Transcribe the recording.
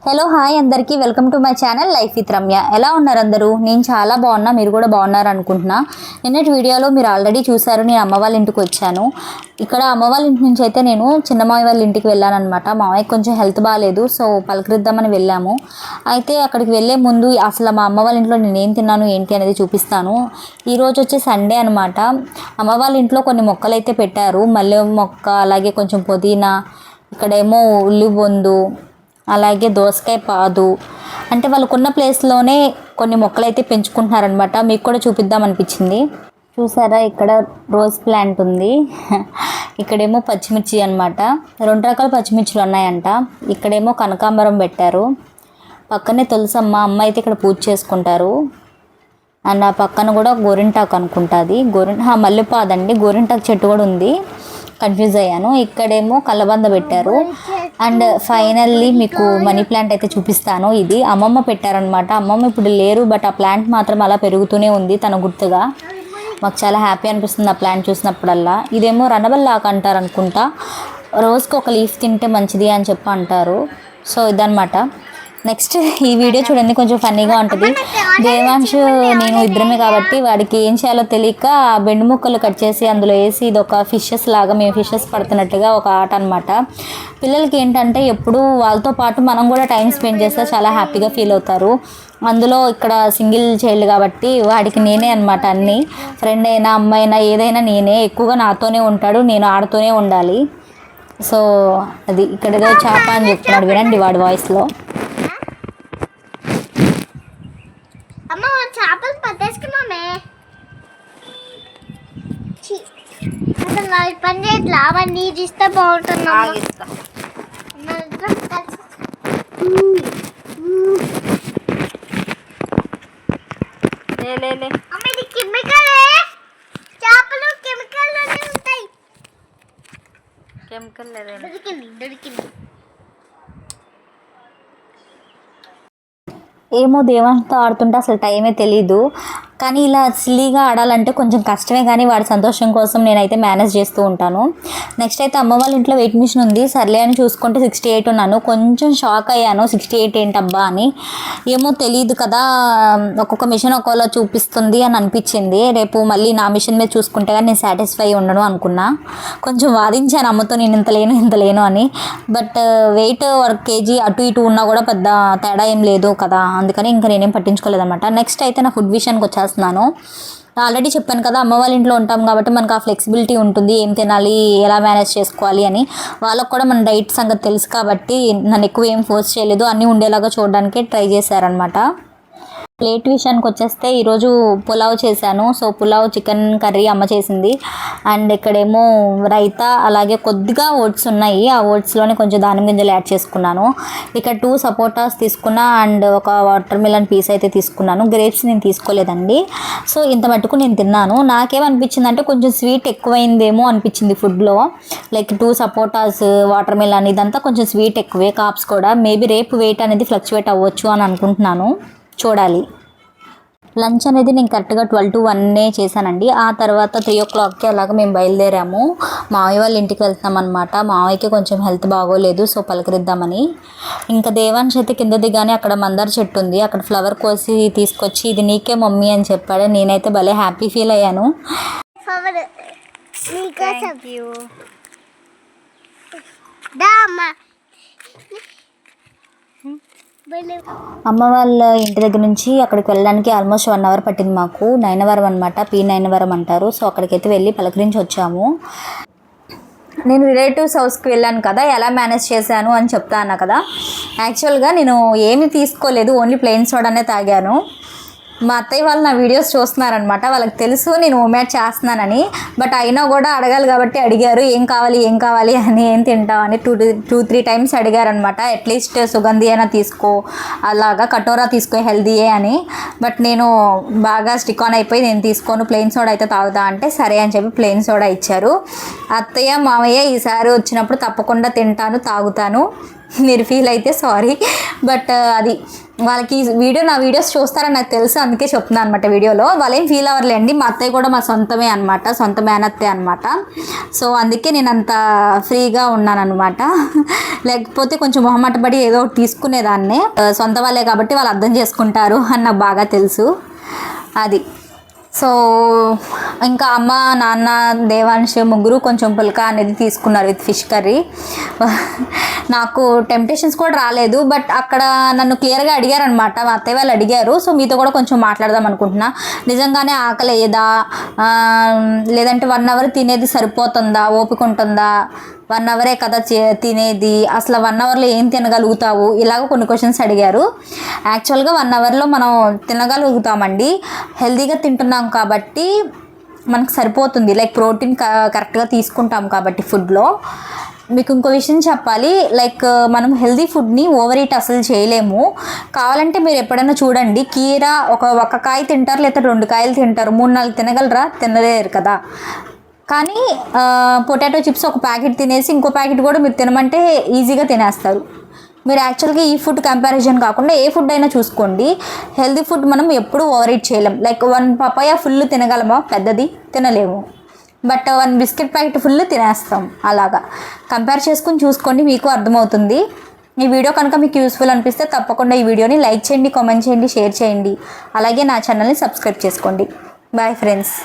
Hello hi అందరికీ welcome to my channel life with Ramya. ఎలా ఉన్నారు అందరూ? నేను చాలా బాగున్నా, మీరు కూడా బాగున్నారు అనుకుంటున్నా. నిన్నటి వీడియోలో మీరు ఆల్రెడీ చూసారు, నేను అమ్మ వాళ్ళ ఇంటికి వచ్చాను. ఇక్కడ అమ్మ వాళ్ళ ఇంటి నుంచి అయితే నేను చిన్నమావి వాళ్ళ ఇంటికి వెళ్ళాను అనమాట. మావయ్యకి కొంచెం హెల్త్ బాగాలేదు, సో పలకరిద్దామని వెళ్ళాము. అయితే అక్కడికి వెళ్ళే ముందు అసలు మా అమ్మ వాళ్ళ ఇంట్లో నేను ఏం తిన్నాను ఏంటి అనేది చూపిస్తాను. ఈరోజు వచ్చే సండే అనమాట. అమ్మ వాళ్ళ ఇంట్లో కొన్ని మొక్కలు అయితే పెట్టారు. మల్లె మొక్క, అలాగే కొంచెం పుదీనా, ఇక్కడేమో ఉల్లి బొందు, అలాగే దోసకాయ పాదు. అంటే వాళ్ళకున్న ప్లేస్లోనే కొన్ని మొక్కలు అయితే పెంచుకుంటున్నారనమాట. మీకు కూడా చూపిద్దాం అనిపించింది. చూసారా, ఇక్కడ రోజ్ ప్లాంట్ ఉంది. ఇక్కడేమో పచ్చిమిర్చి అనమాట. 2 రకాల పచ్చిమిర్చిలు ఉన్నాయంట. ఇక్కడేమో కనకాంబరం పెట్టారు. పక్కనే తులసమ్మ, అమ్మ అయితే ఇక్కడ పూజ చేసుకుంటారు. అండ్ ఆ పక్కన కూడా గోరింటాకు అనుకుంటుంది. మల్లెపాదండి, గోరింటాకు చెట్టు కూడా ఉంది. కన్ఫ్యూజ్ అయ్యాను. ఇక్కడేమో కలబంద పెట్టారు. అండ్ ఫైనల్లీ మీకు మనీ ప్లాంట్ అయితే చూపిస్తాను. ఇది అమ్మమ్మ పెట్టారనమాట. అమ్మమ్మ ఇప్పుడు లేరు, బట్ ఆ ప్లాంట్ మాత్రం అలా పెరుగుతూనే ఉంది తన గుర్తుగా. మాకు చాలా హ్యాపీ అనిపిస్తుంది ఆ ప్లాంట్ చూసినప్పుడల్లా. ఇదేమో రణబల్లాకు అంటారు అనుకుంటా. రోజుకి ఒక లీఫ్ తింటే మంచిది అని చెప్పి అంటారు. సో ఇదనమాట. నెక్స్ట్ ఈ వీడియో చూడండి, కొంచెం ఫన్నీగా ఉంటుంది. దేవాంశ్ నేను ఇద్దరమే కాబట్టి వాడికి ఏం చేయాలో తెలియక బెండు ముక్కలు కట్ చేసి అందులో వేసి ఇది ఒక ఫిషెస్ లాగా, మేము ఫిషెస్ పడుతున్నట్టుగా ఒక ఆట అనమాట. పిల్లలకి ఏంటంటే ఎప్పుడు వాళ్ళతో పాటు మనం కూడా టైం స్పెండ్ చేస్తే చాలా హ్యాపీగా ఫీల్ అవుతారు. అందులో ఇక్కడ సింగిల్ చైల్డ్ కాబట్టి వాడికి నేనే అనమాట అన్నీ. ఫ్రెండ్ అయినా అమ్మాయినా ఏదైనా నేనే. ఎక్కువగా నాతోనే ఉంటాడు, నేను ఆడుతూనే ఉండాలి. సో అది ఇక్కడ ఏదో చేప అని చెప్తున్నాడు, వినండి వాడి వాయిస్లో. చేపలు పట్టేసుకున్నామే. అసలు వాళ్ళు పని చేయట్లా, అవన్నీ ఇస్తే బాగుంటున్నా. చేపలు కెమికల్ ఉంటాయి. కెమికల్ దొరికింది. ఏమో దేవాంశతో ఆడుతుంటే అసలు టైమే తెలీదు. కానీ ఇలా సిల్లీగా ఆడాలంటే కొంచెం కష్టమే, కానీ వాడి సంతోషం కోసం నేనైతే మేనేజ్ చేస్తూ ఉంటాను. నెక్స్ట్ అయితే అమ్మ వాళ్ళ ఇంట్లో వెయిట్ మిషన్ ఉంది. సర్లే అని చూసుకుంటే 68 ఉన్నాను. కొంచెం షాక్ అయ్యాను, 68 ఏంటబ్బా అని. ఏమో తెలియదు కదా, ఒక్కొక్క మిషన్ ఒక్కోలా చూపిస్తుంది అని అనిపించింది. రేపు మళ్ళీ నా మిషన్ మీద చూసుకుంటే కానీ నేను సాటిస్ఫై ఉండను అనుకున్నా. కొంచెం వాదించాను అమ్మతో, నేను ఇంత లేను అని. బట్ వెయిట్ 1 kg అటు ఇటు ఉన్నా కూడా పెద్ద తేడా ఏం లేదు కదా, అందుకని ఇంకా నేనేం పట్టించుకోలేదన్నమాట. నెక్స్ట్ అయితే నా ఫుడ్ విషయానికి వచ్చేస్తున్నాను. ఆల్రెడీ చెప్పాను కదా, అమ్మ వాళ్ళ ఇంట్లో ఉంటాం కాబట్టి మనకు ఆ ఫ్లెక్సిబిలిటీ ఉంటుంది, ఏం తినాలి, ఎలా మేనేజ్ చేసుకోవాలి అని. వాళ్ళకు కూడా మన డైట్ సంగతి తెలుసు కాబట్టి నన్ను ఎక్కువ ఏం ఫోర్స్ చేయలేదు. అన్నీ ఉండేలాగా చూడడానికి ట్రై చేశారనమాట. ప్లేట్ విషయానికి వచ్చేస్తే ఈరోజు పులావ్ చేశాను. సో పులావ్, చికెన్ కర్రీ అమ్మ చేసింది. అండ్ ఇక్కడేమో రైతా, అలాగే కొద్దిగా ఓట్స్ ఉన్నాయి. ఆ ఓట్స్లోనే కొంచెం దానిమ్మ గింజలు యాడ్ చేసుకున్నాను. ఇక్కడ 2 సపోటాస్ తీసుకున్నా అండ్ ఒక వాటర్ మిలన్ పీస్ అయితే తీసుకున్నాను. గ్రేప్స్ నేను తీసుకోలేదండి. సో ఇంత మట్టుకు నేను తిన్నాను. నాకేమనిపించింది అంటే కొంచెం స్వీట్ ఎక్కువైందేమో అనిపించింది ఫుడ్లో. లైక్ 2 సపోటాస్, వాటర్ మిలన్, ఇదంతా కొంచెం స్వీట్ ఎక్కువే. కాప్స్ కూడా మేబీ రేపు వెయిట్ అనేది ఫ్లక్చువేట్ అవ్వచ్చు అని అనుకుంటున్నాను, చూడాలి. లంచ్ అనేది నేను కరెక్ట్గా 12 to 1 చేశానండి. ఆ తర్వాత 3 o'clockకి అలాగా మేము బయలుదేరాము. మావయ్య వాళ్ళ ఇంటికి వెళ్తాం అనమాట. మావయ్యకి కొంచెం హెల్త్ బాగోలేదు, సో పలకరిద్దామని. ఇంకా దేవాంశ్ అయితే కింద దిగానే అక్కడ మందార చెట్టు ఉంది, అక్కడ ఫ్లవర్ కోసి తీసుకొచ్చి ఇది నీకే మమ్మీ అని చెప్పాడు. నేనైతే భలే హ్యాపీ ఫీల్ అయ్యాను. అమ్మ వాళ్ళ ఇంటి దగ్గర నుంచి అక్కడికి వెళ్ళడానికి ఆల్మోస్ట్ 1 hour పట్టింది మాకు. నైనవరం అనమాట, P9వరం అంటారు. సో అక్కడికైతే వెళ్ళి పలకరించి వచ్చాము. నేను రిలేటివ్స్ హౌస్కి వెళ్ళాను కదా, ఎలా మేనేజ్ చేశాను అని చెప్తాను కదా. యాక్చువల్గా నేను ఏమీ తీసుకోలేదు, ఓన్లీ ప్లెయిన్ సోడానే తాగాను. మా అత్తయ్య వాళ్ళు నా వీడియోస్ చూస్తున్నారనమాట. వాళ్ళకి తెలుసు నేను హోమ్మేడ్ చేస్తున్నానని, బట్ అయినా కూడా అడగాలి కాబట్టి అడిగారు, ఏం కావాలి అని, ఏం తింటావు అని 2-3 times అడిగారనమాట. అట్లీస్ట్ సుగంధి అయినా తీసుకో, అలాగా కటోరా తీసుకో, హెల్దీయే అని. బట్ నేను బాగా స్టిక్ ఆన్ అయిపోయి నేను తీసుకోను, ప్లెయిన్ సోడా అయితే తాగుతా అంటే సరే అని చెప్పి ప్లెయిన్ సోడా ఇచ్చారు. అత్తయ్య మామయ్య ఈసారి వచ్చినప్పుడు తప్పకుండా తింటాను, తాగుతాను. మీరు ఫీల్ అయితే సారీ, బట్ అది వాళ్ళకి నా వీడియోస్ చూస్తారని నాకు తెలుసు, అందుకే చెప్తున్నాను అనమాట వీడియోలో. వాళ్ళు ఏం ఫీల్ అవ్వలేండి, మా అత్తయ్య కూడా మా సొంతమే అనమాట, సొంత మేనత్తే అనమాట. సో అందుకే నేను అంత ఫ్రీగా ఉన్నాను అనమాట. లేకపోతే కొంచెం మొహమాట పడి ఏదో ఒకటి తీసుకునేదాన్నే. సొంత వాళ్ళే కాబట్టి వాళ్ళు అర్థం చేసుకుంటారు అని నాకు బాగా తెలుసు. అది సో ఇంకా అమ్మ, నాన్న, దేవాంశ్ ముగ్గురు కొంచెం పుల్కా అనేది తీసుకున్నారు విత్ ఫిష్ కర్రీ. నాకు టెంప్టేషన్స్ కూడా రాలేదు, బట్ అక్కడ నన్ను క్లియర్గా అడిగారనమాట, మా అత్తయ్య వాళ్ళు అడిగారు. సో మీతో కూడా కొంచెం మాట్లాడదాం అనుకుంటున్నా. నిజంగానే ఆకలి అయ్యేదా, లేదంటే 1 అవర్ తినేది సరిపోతుందా, ఓపిక ఉంటుందా, 1 అవరే కదా తినేది, అసలు 1 అవర్లో ఏం తినగలుగుతావు, ఇలాగ కొన్ని క్వశ్చన్స్ అడిగారు. యాక్చువల్గా 1 అవర్లో మనం తినగలుగుతామండి, హెల్తీగా తింటున్నాం కాబట్టి మనకు సరిపోతుంది. లైక్ ప్రోటీన్ కరెక్ట్గా తీసుకుంటాం కాబట్టి ఫుడ్లో. మీకు ఇంకో విషయం చెప్పాలి, లైక్ మనం హెల్తీ ఫుడ్ని ఓవర్ ఈట్ అసలు చేయలేము. కావాలంటే మీరు ఎప్పుడైనా చూడండి, కీర ఒక కాయ తింటారు, లేదా 2 కాయలు తింటారు, 3-4 తినగలరా? తినలేరు కదా. కానీ పొటాటో చిప్స్ ఒక ప్యాకెట్ తినేసి ఇంకో ప్యాకెట్ కూడా మీరు తినమంటే ఈజీగా తినేస్తారు. మీరు యాక్చువల్గా ఈ ఫుడ్ కంపారిజన్ కాకుండా ఏ ఫుడ్ అయినా చూసుకోండి, హెల్తీ ఫుడ్ మనం ఎప్పుడూ ఓవర్ ఈట్ చేయలేం. లైక్ 1 పపాయ ఫుల్ తినగలమా? పెద్దది తినలేము, బట్ 1 బిస్కెట్ ప్యాకెట్ ఫుల్ తినేస్తాం. అలాగా కంపేర్ చేసుకుని చూసుకోండి, మీకు అర్థమవుతుంది. ఈ వీడియో కనుక మీకు యూస్ఫుల్ అనిపిస్తే తప్పకుండా ఈ వీడియోని లైక్ చేయండి, కామెంట్ చేయండి, షేర్ చేయండి. అలాగే నా ఛానల్ని సబ్స్క్రైబ్ చేసుకోండి. Bye friends.